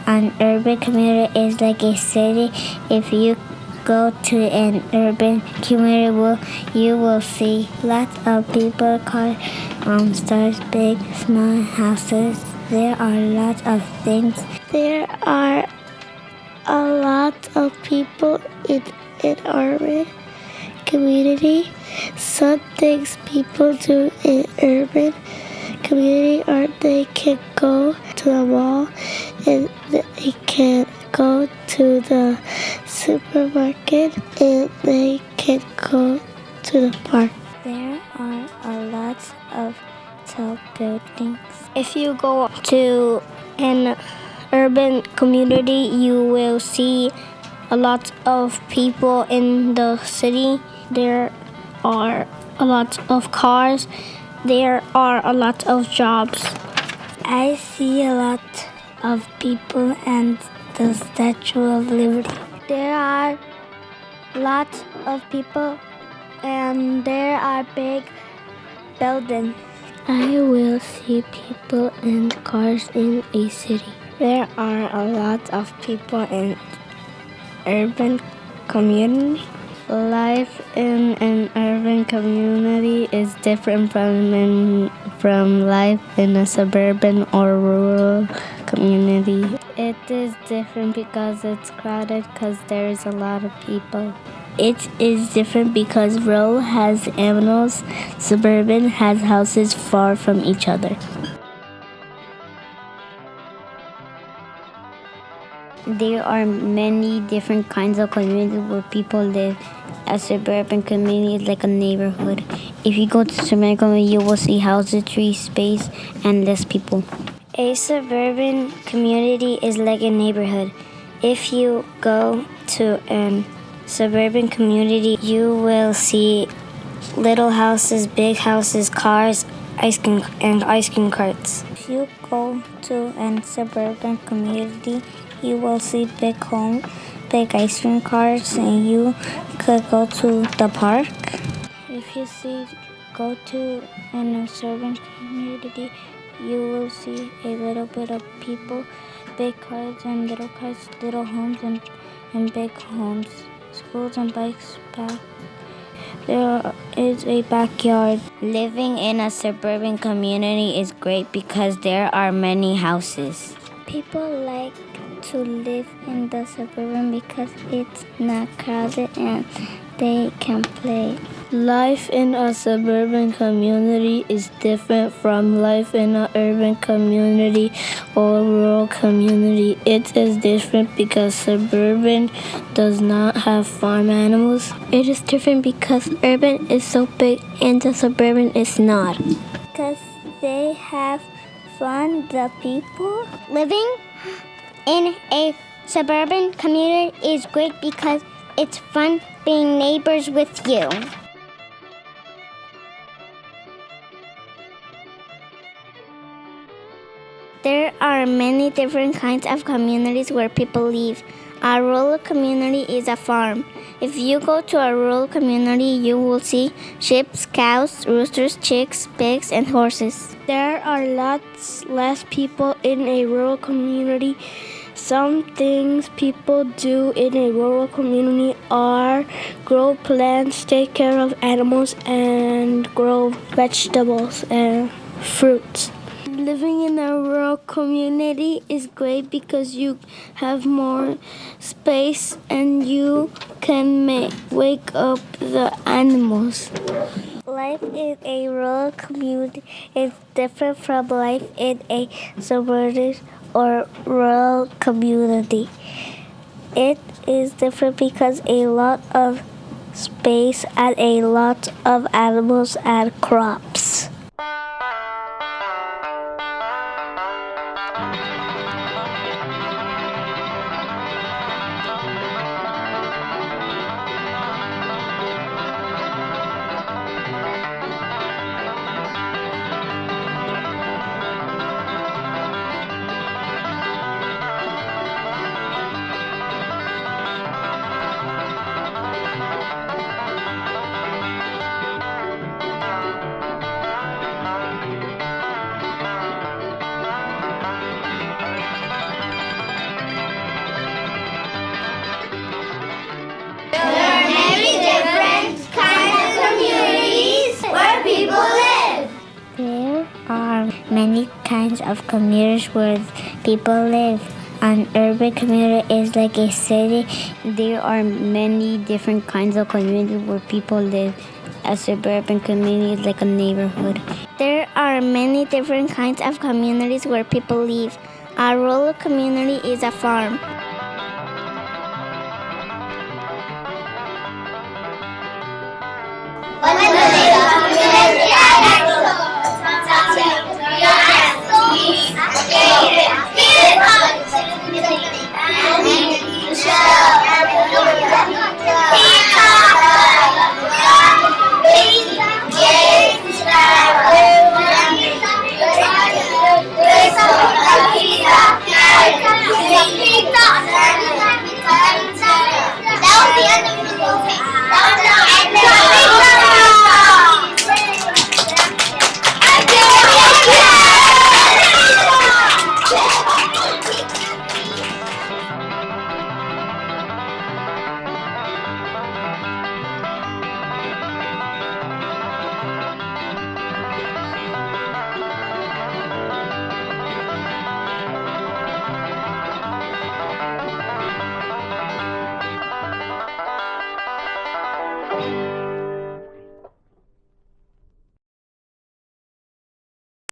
An urban community is like a city. If you go to an urban community, you will see lots of people, cars, stores, big, small houses. There are lots of things. There are a lot of people in an urban community. Some things people do in urban community are they can go to the mall and they can go to the supermarket and they can go to the park. There are a lot of tall buildings. If you go to an urban community, you will see a lot of people in the city. There are a lot of cars. There are a lot of jobs. I see a lot of people and the Statue of Liberty. There are lots of people and there are big buildings. I will see people and cars in a city. There are a lot of people in urban community. Life in an urban community is different from life in a suburban or rural community. It is different because it's crowded because there is a lot of people. It is different because rural has animals, suburban has houses far from each other. There are many different kinds of communities where people live. A suburban community is like a neighborhood. If you go to a suburban community, you will see houses, trees, space, and less people. A suburban community is like a neighborhood. If you go to a suburban community, you will see little houses, big houses, cars, ice cream carts. If you go to a suburban community, you will see big homes, big ice cream cars, and you could go to the park. If you go to an urban community, you will see a little bit of people, big cars and little homes and big homes, schools and bikes back. There is a backyard. Living in a suburban community is great because there are many houses. People like to live in the suburban because it's not crowded and they can play. Life in a suburban community is different from life in an urban community or rural community. It is different because suburban does not have farm animals. It is different because urban is so big and the suburban is not. Because they have fun, the people. Living in a suburban community is great because it's fun being neighbors with you. There are many different kinds of communities where people live. A rural community is a farm. If you go to a rural community, you will see sheep, cows, roosters, chicks, pigs, and horses. There are lots less people in a rural community. Some things people do in a rural community are grow plants, take care of animals, and grow vegetables and fruits. Living in a rural community is great because you have more space and you can wake up the animals. Life in a rural community is different from life in a suburban or rural community. It is different because a lot of space and a lot of animals and crops. many kinds of commuters where people live. An urban commuter is like a city. There are many different kinds of communities where people live. A suburban community is like a neighborhood. There are many different kinds of communities where people live. A rural community is a farm.